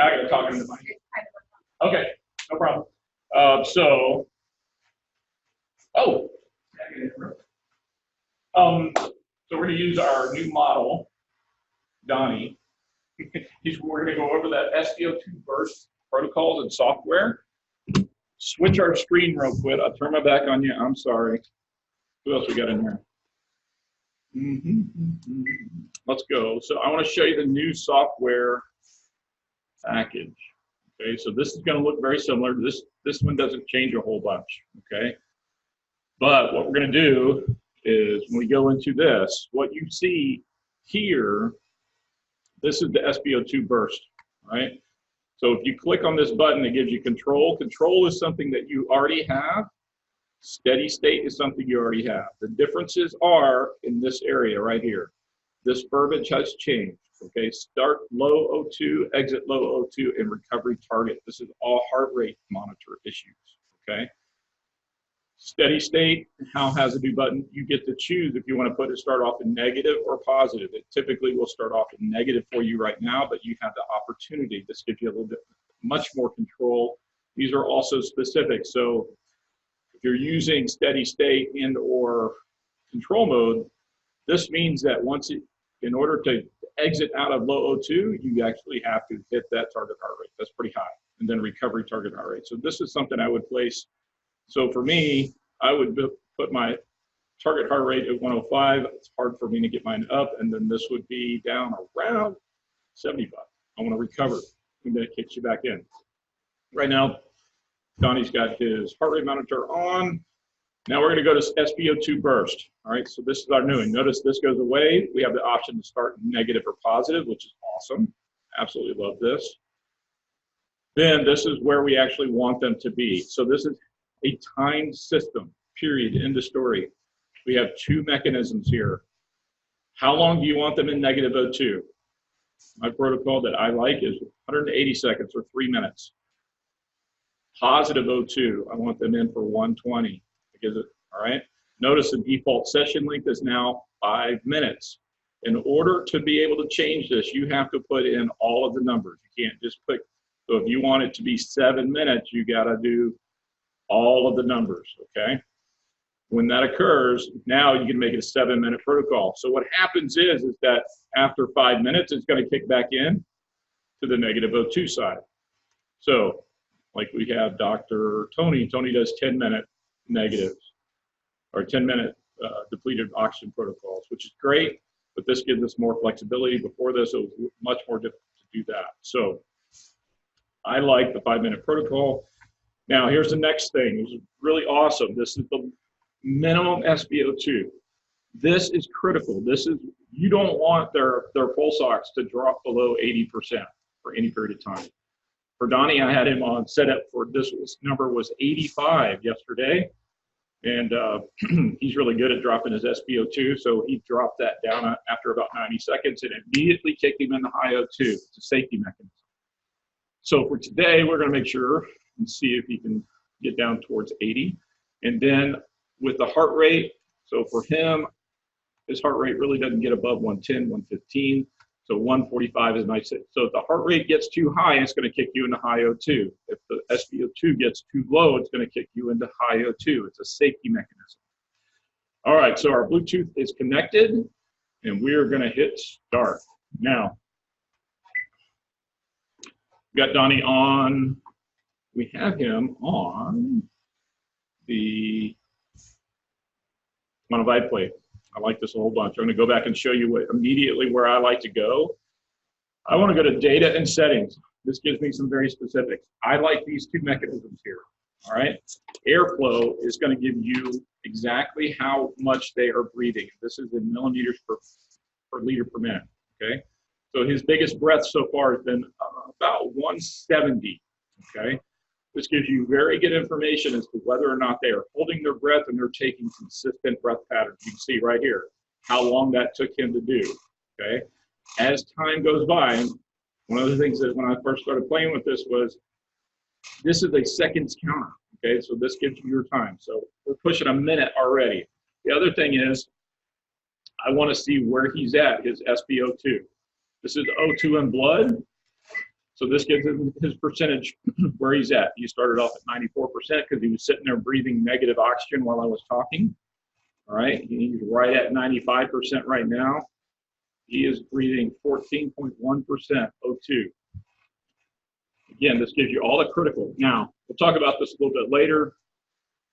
I got to talk into the mic. Okay, no problem. So we're going to use our new model, Donnie. We're going to go over that SPO2 burst protocols and software. Switch our screen real quick. I'll turn my back on you. I'm sorry. Who else we got in here? Let's go. So I want to show you the new software package. Okay, so this is going to look very similar. This one doesn't change a whole bunch. Okay, but what we're going to do is when we go into this, what you see here, this is the SPO2 burst, right? So if you click on this button, it gives you control. Control is something that you already have. Steady state is something you already have. The differences are in this area right here. This verbiage has changed. Okay, start low O2, exit low O2, and recovery target. This is all heart rate monitor issues. Okay. Steady state, how has a do button? You get to choose if you want to put it start off in negative or positive. It typically will start off in negative for you right now, but you have the opportunity. This gives you a little bit much more control. These are also specific. So if you're using steady state and or control mode, this means that in order to exit out of low O2, you actually have to hit that target heart rate. That's pretty high. And then recovery target heart rate. So this is something I would place. So for me, I would put my target heart rate at 105. It's hard for me to get mine up. And then this would be down around 75. I want to recover. And then it kicks you back in. Right now, Donnie's got his heart rate monitor on. Now we're going to go to SPO2 burst. All right, so this is our new one. Notice this goes away. We have the option to start negative or positive, which is awesome. Absolutely love this. Then this is where we actually want them to be. So this is a timed system, period, end of story. We have two mechanisms here. How long do you want them in negative O2? My protocol that I like is 180 seconds or 3 minutes. Positive O2, I want them in for 120. All right. Notice the default session length is now 5 minutes. In order to be able to change this, you have to put in all of the numbers. You can't just put, so if you want it to be 7 minutes, you got to do all of the numbers, okay? When that occurs, now you can make it a 7-minute protocol. So what happens is that after 5 minutes, it's going to kick back in to the negative O2 side. So like we have Dr. Tony. Tony does 10-minute negatives or 10-minute depleted oxygen protocols, which is great, but this gives us more flexibility. Before this, it was much more difficult to do that. So I like the 5-minute protocol. Now here's the next thing. This is really awesome. This is the minimum SpO2. This is critical. This is, you don't want their pulse ox to drop below 80% for any period of time. For Donnie, I had him on setup for this number was 85 yesterday. And he's really good at dropping his SpO2, so he dropped that down after about 90 seconds and immediately kicked him into high O2. It's a safety mechanism. So for today, we're going to make sure and see if he can get down towards 80. And then with the heart rate, so for him, his heart rate really doesn't get above 110, 115. So 145 is nice. So if the heart rate gets too high, it's going to kick you into high O2. If the SpO2 gets too low, it's going to kick you into high O2. It's a safety mechanism. All right, so our Bluetooth is connected, and we're going to hit start. Now, we got Donnie on. We have him on the monovibe plate. I like this a whole bunch. I'm going to go back and show you immediately where I like to go. I want to go to data and settings. This gives me some very specifics. I like these two mechanisms here. All right. Airflow is going to give you exactly how much they are breathing. This is in millimeters per liter per minute. Okay. So his biggest breath so far has been about 170. Okay. This gives you very good information as to whether or not they are holding their breath and they're taking consistent breath patterns. You can see right here how long that took him to do, okay? As time goes by, one of the things that when I first started playing with this was, this is a seconds counter, okay? So this gives you your time. So we're pushing a minute already. The other thing is, I want to see where he's at, his SpO2. This is O2 in blood. So this gives him his percentage where he's at. He started off at 94% because he was sitting there breathing negative oxygen while I was talking. All right, he's right at 95% right now. He is breathing 14.1% O2. Again, this gives you all the critical. Now, we'll talk about this a little bit later,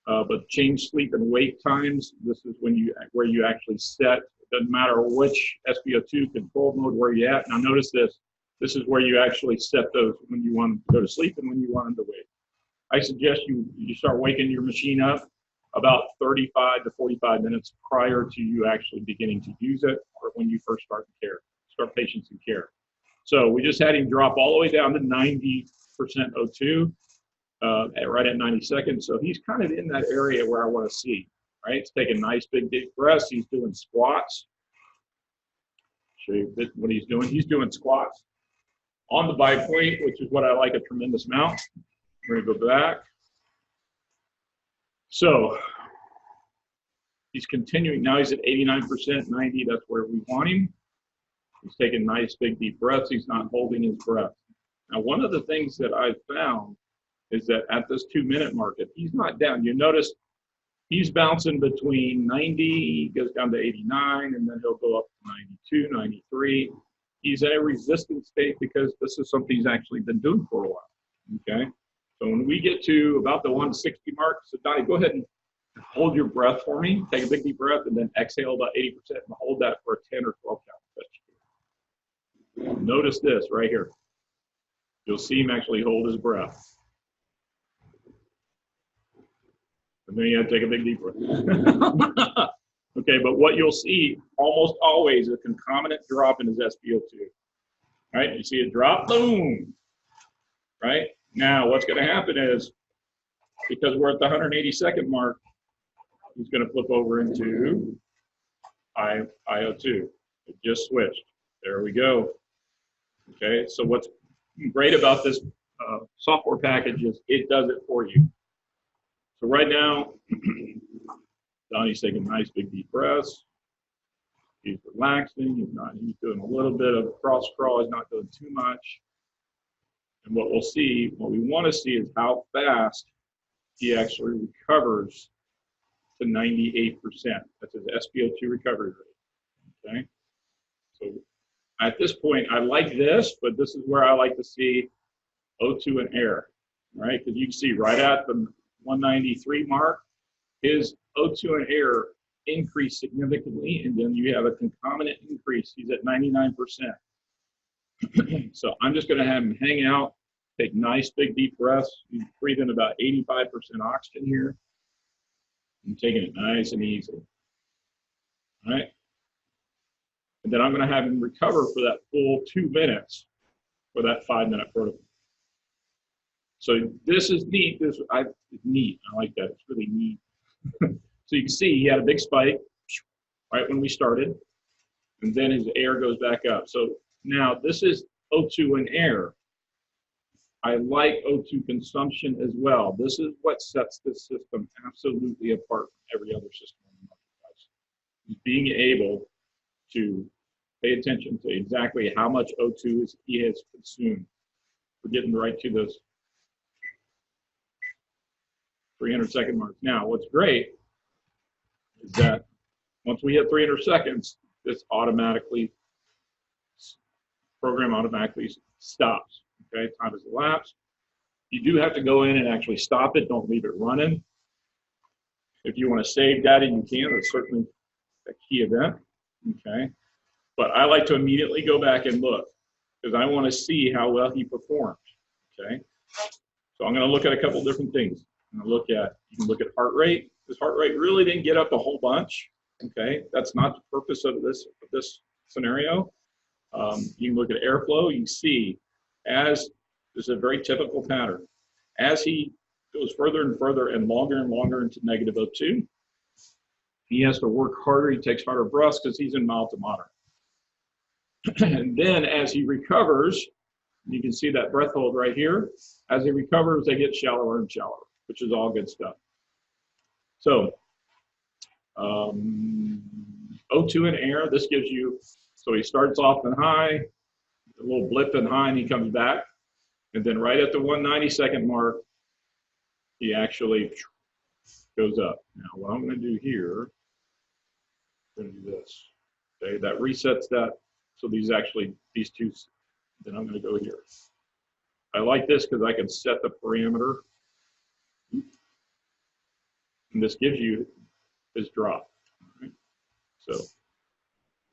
but change sleep and wake times. This is where you actually set. It doesn't matter which SpO2 control mode where you're at. Now notice this. This is where you actually set those when you want to go to sleep and when you want them to wake. I suggest you start waking your machine up about 35 to 45 minutes prior to you actually beginning to use it, or when you first start patients in care. So we just had him drop all the way down to 90% O2, right at 90 seconds. So he's kind of in that area where I want to see, right? He's taking nice big deep breaths. He's doing squats. Show you what he's doing. He's doing squats on the bipoint, which is what I like a tremendous amount. We're gonna go back. So he's continuing. Now he's at 89%, 90, that's where we want him. He's taking nice big deep breaths. He's not holding his breath. Now, one of the things that I've found is that at this 2-minute mark, if he's not down, you notice he's bouncing between 90, he goes down to 89, and then he'll go up to 92, 93. He's in a resistant state because this is something he's actually been doing for a while, okay? So when we get to about the 160 mark, so Donnie, go ahead and hold your breath for me. Take a big deep breath and then exhale about 80% and hold that for a 10 or 12 count. Notice this right here. You'll see him actually hold his breath. And then you have to take a big deep breath. Okay, but what you'll see almost always is a concomitant drop in his SpO2. Right? You see it drop, boom. Right? Now, what's going to happen is, because we're at the 180-second mark, he's going to flip over into IO2. It just switched. There we go. Okay, so what's great about this software package is it does it for you. So right now, Donnie's taking nice big deep breaths. He's relaxing. He's doing a little bit of cross crawl. He's not doing too much. And what we'll see, what we want to see is how fast he actually recovers to 98%. That's his SpO2 recovery rate. Okay. So at this point, I like this, but this is where I like to see O2 and air, right? Because you can see right at the 193 mark, his O2 and air increase significantly, and then you have a concomitant increase. He's at 99%. So I'm just going to have him hang out, take nice big deep breaths. You breathe in about 85% oxygen here. I'm taking it nice and easy. All right. And then I'm going to have him recover for that full 2 minutes for that 5-minute protocol. So this is neat. It's neat. I like that. It's really neat. So you can see he had a big spike right when we started, and then his air goes back up. So now this is O2 and air. I like O2 consumption as well. This is what sets this system absolutely apart from every other system on the marketplace. Being able to pay attention to exactly how much O2 he has consumed. We're getting right to this 300-second mark. Now, what's great is that once we hit 300 seconds, this program automatically stops. Okay, time has elapsed. You do have to go in and actually stop it. Don't leave it running. If you want to save data, you can. That's certainly a key event. Okay, but I like to immediately go back and look because I want to see how well he performed. Okay, so I'm going to look at a couple different things. I'm going to look at, you can look at heart rate. His heart rate really didn't get up a whole bunch. Okay, that's not the purpose of this scenario. You can look at airflow. You can see, as this is a very typical pattern, as he goes further and further and longer into negative O2, he has to work harder. He takes harder breaths because he's in mild to moderate. And then as he recovers, you can see that breath hold right here. As he recovers, they get shallower and shallower, which is all good stuff. So O2 and air, this gives you, so he starts off in high, a little blip in high, and he comes back. And then right at the 192nd mark, he actually goes up. Now, what I'm going to do here, I'm going to do this. Okay, that resets that. So these two, then I'm going to go here. I like this because I can set the parameter. And this gives you his drop. Right? So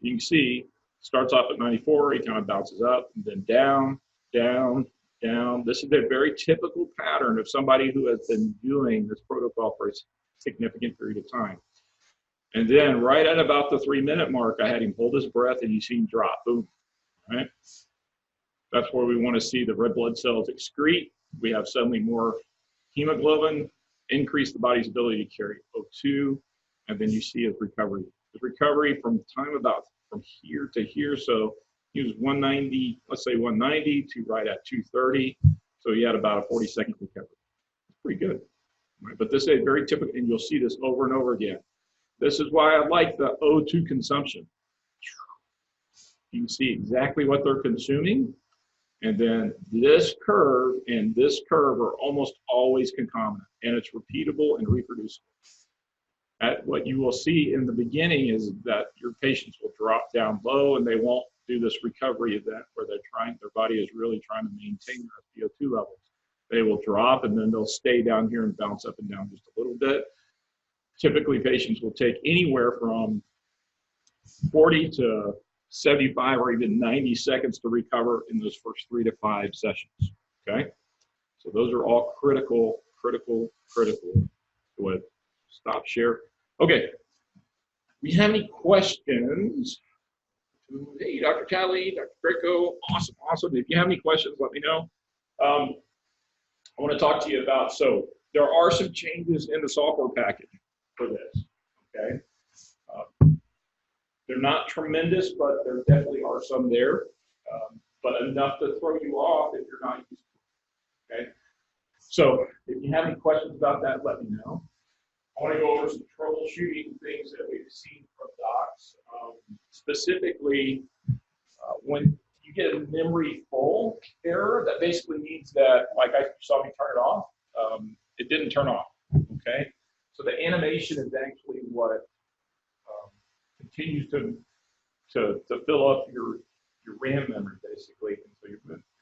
you can see, starts off at 94, he kind of bounces up, and then down, down, down. This is a very typical pattern of somebody who has been doing this protocol for a significant period of time. And then right at about the 3-minute mark, I had him hold his breath and you see him drop, boom, right? That's where we want to see the red blood cells excrete. We have suddenly more hemoglobin, increase the body's ability to carry O2, and then you see his recovery. His recovery from time about from here to here, so he was 190, let's say 190 to right at 230, so he had about a 40-second recovery. It's pretty good, right? But this is very typical, and you'll see this over and over again. This is why I like the O2 consumption. You can see exactly what they're consuming, and then this curve and this curve are almost always concomitant, and it's repeatable and reproducible. What you will see in the beginning is that your patients will drop down low and they won't do this recovery event where their body is really trying to maintain their CO2 levels. They will drop and then they'll stay down here and bounce up and down just a little bit. Typically, patients will take anywhere from 40 to 75 or even 90 seconds to recover in those first 3 to 5 sessions, okay? So those are all critical. Go ahead, stop share. Okay, we have any questions? Hey, Dr. Talley, Dr. Greco, awesome. If you have any questions, let me know. I want to talk to you about, so there are some changes in the software package for this, okay? They're not tremendous, but there definitely are some there, but enough to throw you off if you're not used to it, okay? So if you have any questions about that, let me know. I want to go over some troubleshooting things that we've seen from docs. Specifically, when you get a memory full error, that basically means that, like I saw me turn it off, it didn't turn off, okay? So the animation is actually what continues to fill up your RAM memory, basically. And so your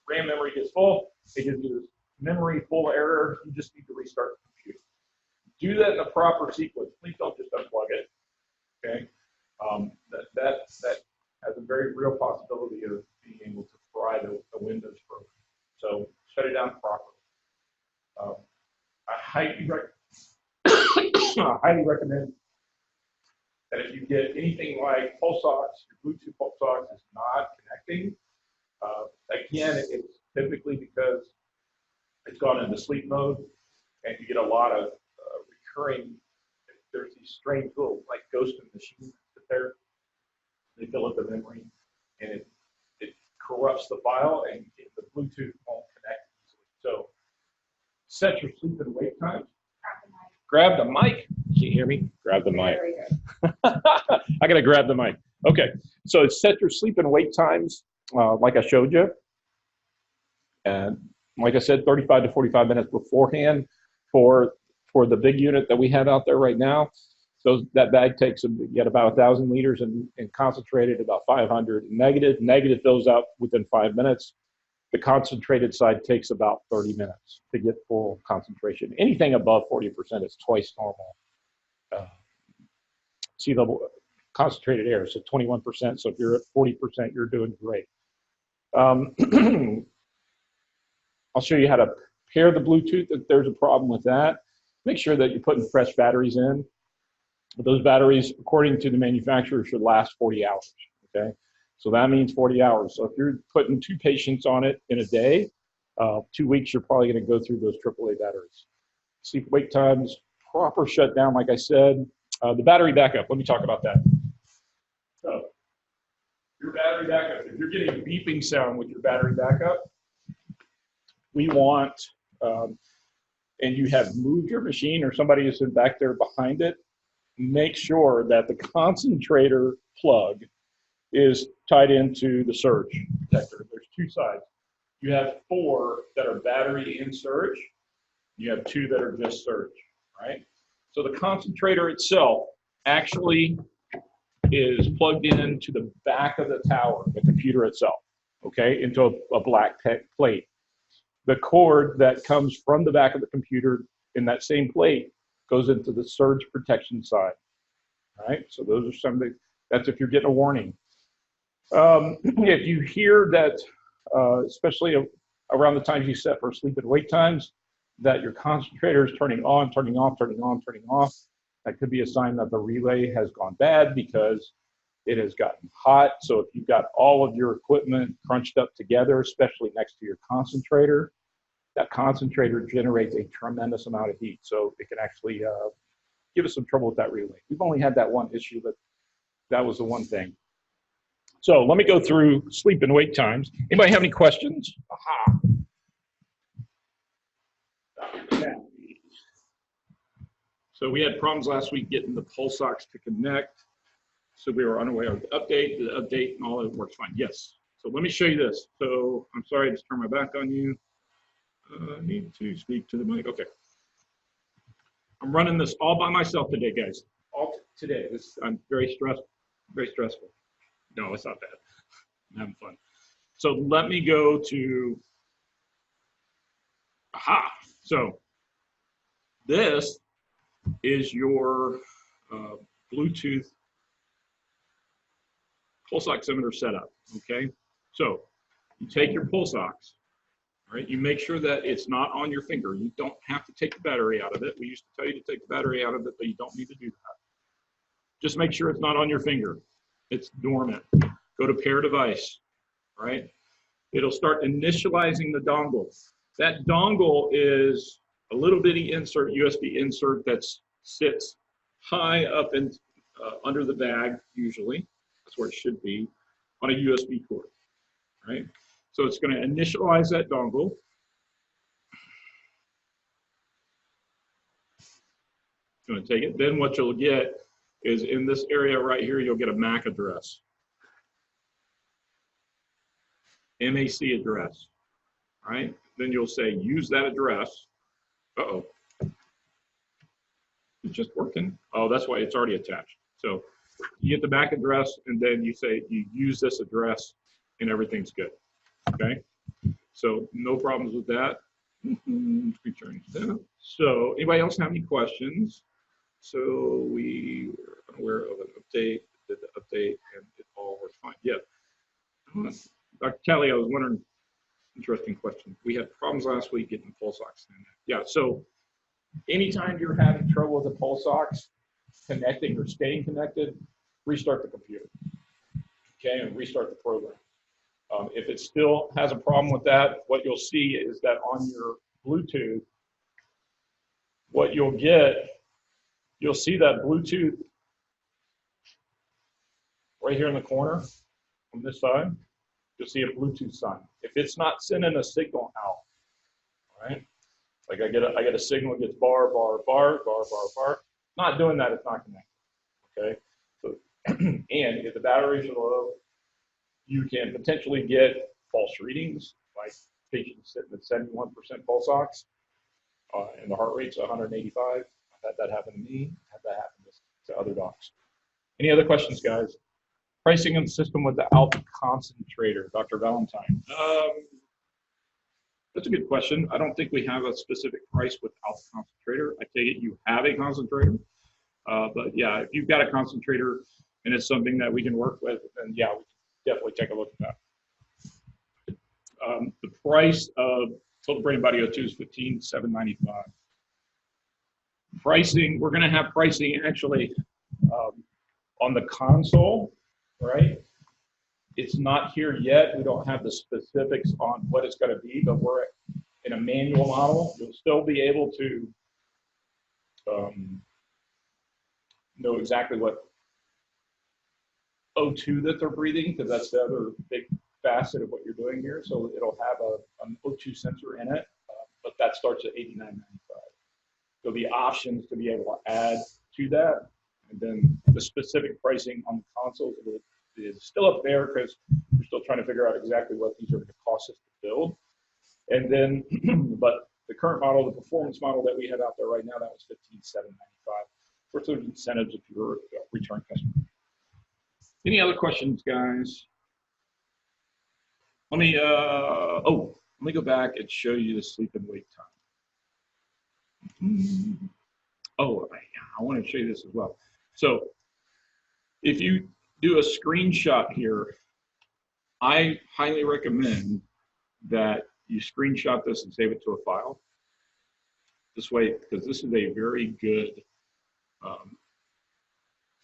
RAM memory gets full, it gives you this memory full error, you just need to restart the computer. Do that in a proper sequence. Please don't just unplug it, okay? That has a very real possibility of being able to fry the Windows program. So shut it down properly. I highly recommend that if you get anything like pulse ox, your Bluetooth pulse ox is not connecting. Again, it's typically because it's gone into sleep mode, and you get a lot of recurring. There's these strange little like ghost machines that they fill up the memory, and it corrupts the file, and the Bluetooth won't connect easily. So set your sleep and wake times. Grab the mic. Can you hear me? Grab the mic. I gotta grab the mic. Okay, so set your sleep and wake times, like I showed you. And like I said, 35 to 45 minutes beforehand for the big unit that we have out there right now. So that bag takes, you get about 1,000 liters and concentrated about 500 negative. Negative fills out within 5 minutes. The concentrated side takes about 30 minutes to get full concentration. Anything above 40% is twice normal sea level concentrated air, so 21%. So if you're at 40%, you're doing great. I'll show you how to pair the Bluetooth if there's a problem with that. Make sure that you're putting fresh batteries in. Those batteries, according to the manufacturer, should last 40 hours, okay? So that means 40 hours. So if you're putting 2 patients on it in a day, 2 weeks, you're probably gonna go through those AAA batteries. Sleep wake times, proper shutdown, like I said. The battery backup, let me talk about that. So your battery backup, if you're getting a beeping sound with your battery backup, we want, and you have moved your machine or somebody is back there behind it, make sure that the concentrator plug is tied into the surge protector. There's 2 sides. You have 4 that are battery and surge. You have 2 that are just surge, right? So the concentrator itself actually is plugged into the back of the tower, the computer itself, okay, into a black plate. The cord that comes from the back of the computer in that same plate goes into the surge protection side, all right? So those are some of the, that's if you're getting a warning. If you hear that, especially around the times you set for sleep and wake times, that your concentrator is turning on, turning off, turning on, turning off, that could be a sign that the relay has gone bad because it has gotten hot. So if you've got all of your equipment crunched up together, especially next to your concentrator, that concentrator generates a tremendous amount of heat. So it can actually give us some trouble with that relay. We've only had that one issue, but that was the one thing. So let me go through sleep and wake times. Anybody have any questions? Aha. So we had problems last week getting the pulse ox to connect. So we were on our way with the update and all of it works fine. Yes. So let me show you this. So I'm sorry, I just turned my back on you. I need to speak to the mic. Okay. I'm running this all by myself today, guys. All today. I'm very stressed, very stressful. No, it's not bad. I'm having fun. So let me go to, aha. So this is your Bluetooth pulse oximeter setup, okay? So you take your pulse ox, all right? You make sure that it's not on your finger. You don't have to take the battery out of it. We used to tell you to take the battery out of it, but you don't need to do that. Just make sure it's not on your finger. It's dormant. Go to pair device, all right? It'll start initializing the dongle. That dongle is a little bitty insert, USB insert that sits high up and under the bag, usually. That's where it should be, on a USB cord, right? So it's going to initialize that dongle. It's going to take it. Then what you'll get is in this area right here, you'll get a MAC address. MAC address, right? Then you'll say, use that address. Uh-oh. It's just working. Oh, that's why it's already attached. So you get the MAC address, and then you say you use this address, and everything's good. Okay? So no problems with that. So anybody else have any questions? So we were unaware of an update, did the update, and it all works fine. Yeah. Dr. Kelly, I was wondering, interesting question. We had problems last week getting the pulse ox in. Yeah, so anytime you're having trouble with the pulse ox connecting or staying connected, restart the computer, okay, and restart the program. If it still has a problem with that, what you'll see is that on your Bluetooth, what you'll get, you'll see that Bluetooth right here in the corner on this side. You'll see a Bluetooth sign. If it's not sending a signal out, all right? Like I get a signal, it gets bar, bar, bar, bar, bar, bar. Not doing that, it's not connected, okay? So, and if the batteries are low, you can potentially get false readings, like patients sitting at 71% pulse ox, and the heart rate's 185. I've had that happen to me, I've had that happen to other docs. Any other questions, guys? Pricing and system without the concentrator, Dr. Valentine. That's a good question. I don't think we have a specific price without the concentrator. I take it you have a concentrator. But yeah, if you've got a concentrator and it's something that we can work with, then yeah, we can definitely take a look at that. The price of total brain body O2 is $15,795. Pricing, we're going to have pricing actually on the console, right? It's not here yet. We don't have the specifics on what it's going to be, but we're in a manual model. You'll still be able to know exactly what O2 that they're breathing, because that's the other big facet of what you're doing here. So it'll have an O2 sensor in it, but that starts at $89.95. There'll be options to be able to add to that, and then the specific pricing on the consoles is still up there because we're still trying to figure out exactly what these are going to cost us to build. And then, but the current model, the performance model that we have out there right now, that was $15,795. For those incentives if you're a return customer. Any other questions, guys? Let me go back and show you the sleep and wake time. Oh, I want to show you this as well. So if you do a screenshot here, I highly recommend that you screenshot this and save it to a file. This way, because this is a very good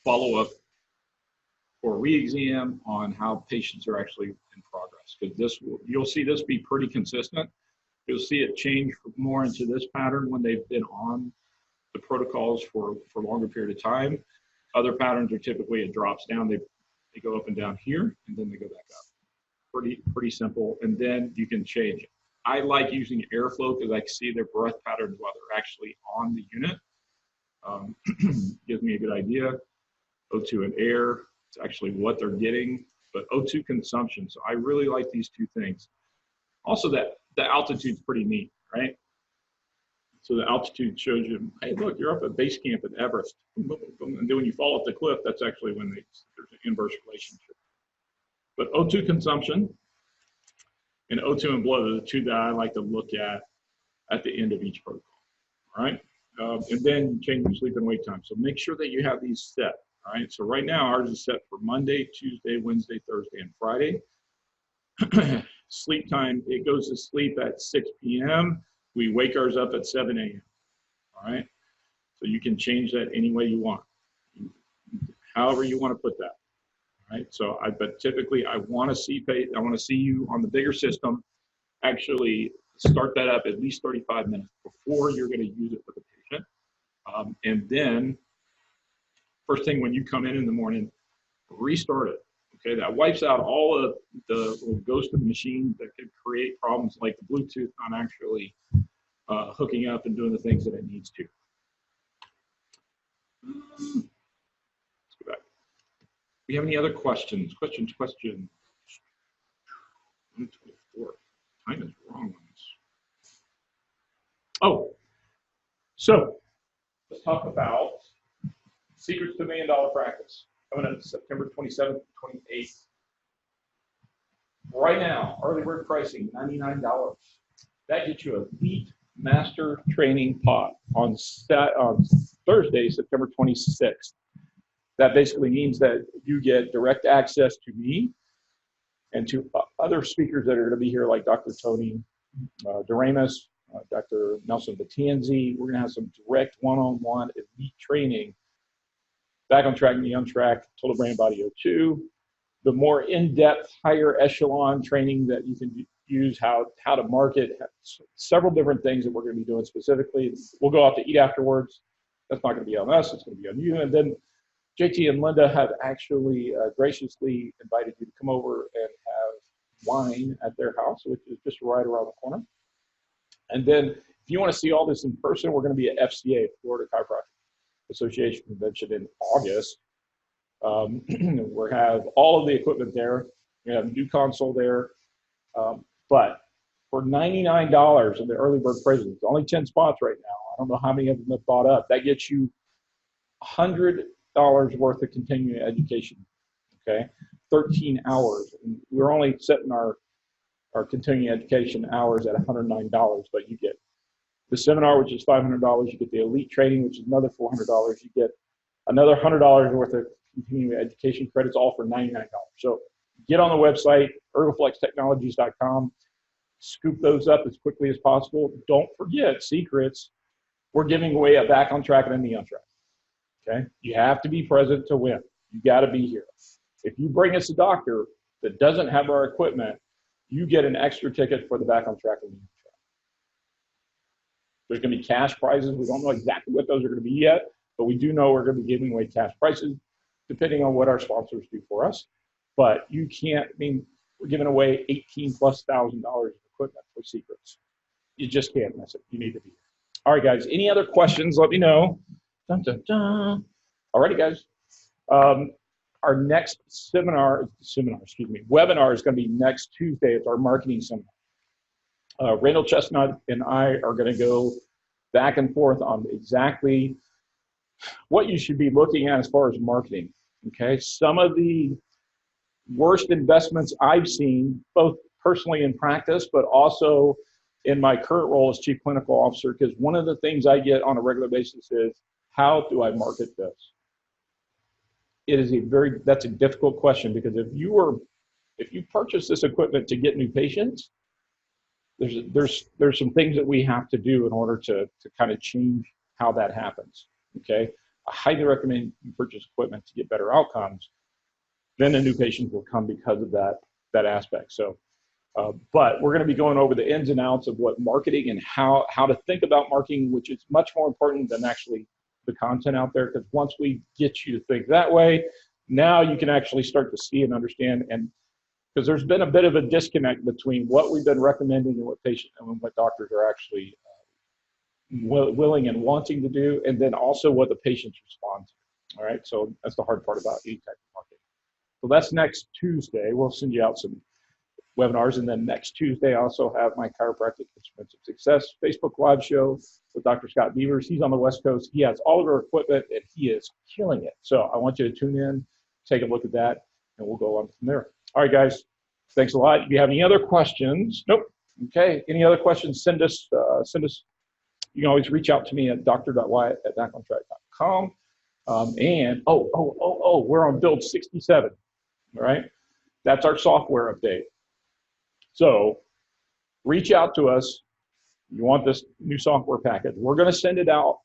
follow-up or re-exam on how patients are actually in progress. Because you'll see this be pretty consistent. You'll see it change more into this pattern when they've been on the protocols for a longer period of time. Other patterns are typically it drops down. They go up and down here, and then they go back up. Pretty simple. And then you can change it. I like using airflow because I can see their breath patterns while they're actually on the unit. Gives me a good idea. O2 and air, it's actually what they're getting, but O2 consumption. So I really like these two things. Also, that the altitude's pretty neat, right? So the altitude shows you, hey, look, you're up at base camp at Everest. And then when you fall off the cliff, that's actually when there's an inverse relationship. But O2 consumption and O2 and blood are the two that I like to look at the end of each protocol, all right? And then change your sleep and wake time. So make sure that you have these set, all right? So right now, ours is set for Monday, Tuesday, Wednesday, Thursday, and Friday. Sleep time, it goes to sleep at 6 p.m. We wake ours up at 7 a.m., all right? So you can change that any way you want, however you want to put that, all right? So, but typically I want to see you on the bigger system actually start that up at least 35 minutes before you're going to use it with the patient. And then first thing when you come in the morning, restart it. Okay, that wipes out all of the little ghost of machines that could create problems like the Bluetooth not actually hooking up and doing the things that it needs to. Let's go back. Do you have any other questions? Questions? 124. Time is wrong on this. Oh, so let's talk about Secrets to $1 Million Practice. Coming up September 27th, 28th. Right now, early bird pricing, $99. That gets you a Elite Master Training Pod on Thursday, September 26th. That basically means that you get direct access to me and to other speakers that are going to be here, like Dr. Tony Doremus, Dr. Nelson Batanzi. We're going to have some direct one-on-one elite training. Back on track, me on track, total brain body O2. The more in-depth, higher echelon training that you can use, how to market, several different things that we're going to be doing specifically. We'll go out to eat afterwards. That's not going to be on us, it's going to be on you. And then JT and Linda have actually graciously invited you to come over and have wine at their house, which is just right around the corner. And then if you want to see all this in person, we're going to be at FCA, Florida Chiropractic Association Convention in August. We have all of the equipment there. We have a new console there. But for $99 in the early bird pricing, it's only 10 spots right now. I don't know how many of them have bought up. That gets you $100 worth of continuing education, okay? 13 hours. And we're only setting our continuing education hours at $109, but you get the seminar, which is $500. You get the elite training, which is another $400. You get another $100 worth of continuing education credits, all for $99. So get on the website, ergoflextechnologies.com, scoop those up as quickly as possible. Don't forget, secrets, we're giving away a back on track and a knee on track, okay? You have to be present to win. You got to be here. If you bring us a doctor that doesn't have our equipment, you get an extra ticket for the back on track and knee on track. There's going to be cash prizes. We don't know exactly what those are going to be yet, but we do know we're going to be giving away cash prizes depending on what our sponsors do for us. But you can't, we're giving away $18,000+ of equipment for secrets. You just can't miss it. You need to be here. All right, guys, any other questions, let me know. Dun, dun, dun. All righty, guys. Our next webinar is going to be next Tuesday. It's our marketing seminar. Randall Chestnut and I are going to go back and forth on exactly what you should be looking at as far as marketing. Okay, some of the worst investments I've seen, both personally in practice, but also in my current role as chief clinical officer, because one of the things I get on a regular basis is, how do I market this? It is that's a difficult question, because if you purchase this equipment to get new patients, there's some things that we have to do in order to kind of change how that happens. Okay, I highly recommend you purchase equipment to get better outcomes. Then the new patients will come because of that aspect. So, but we're going to be going over the ins and outs of what marketing and how to think about marketing, which is much more important than actually the content out there. Because once we get you to think that way, now you can actually start to see and understand. And because there's been a bit of a disconnect between what we've been recommending and what patients and what doctors are actually willing and wanting to do, and then also what the patients respond to. All right, so that's the hard part about any type of marketing. So that's next Tuesday. We'll send you out some webinars, and then next Tuesday I also have my chiropractic instruments of success Facebook Live show with Dr. Scott Beavers. He's on the West Coast. He has all of our equipment, and he is killing it. So I want you to tune in, take a look at that, and we'll go on from there. All right, guys. Thanks a lot. If you have any other questions, nope. Okay. Any other questions? Send us. You can always reach out to me at dr.wyatt@backontrack.com. And we're on build 67. All right. That's our software update. So reach out to us. You want this new software package? We're going to send it out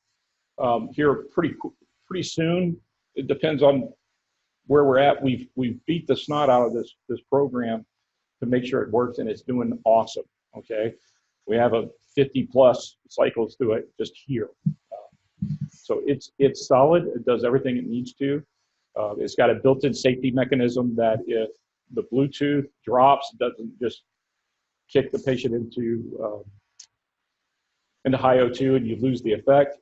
here pretty soon. It depends on where we're at. We've beat the snot out of this program to make sure it works, and it's doing awesome. Okay, we have a 50+ cycles through it just here. So it's solid. It does everything it needs to. It's got a built-in safety mechanism that if the Bluetooth drops, it doesn't just kick the patient into high O2 and you lose the effect.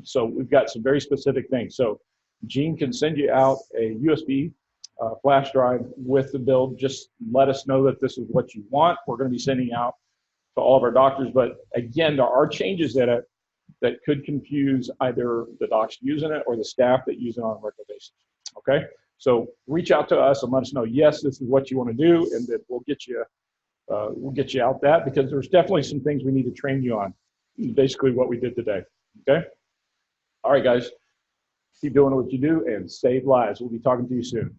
So we've got some very specific things. So Gene can send you out a USB flash drive with the build. Just let us know that this is what you want. We're going to be sending out to all of our doctors. But again, there are changes in it that could confuse either the docs using it or the staff that use it on a regular basis. Okay, so reach out to us and let us know, yes, this is what you want to do, and then we'll get you out that, because there's definitely some things we need to train you on. Basically what we did today. Okay, all right, guys, keep doing what you do and save lives. We'll be talking to you soon.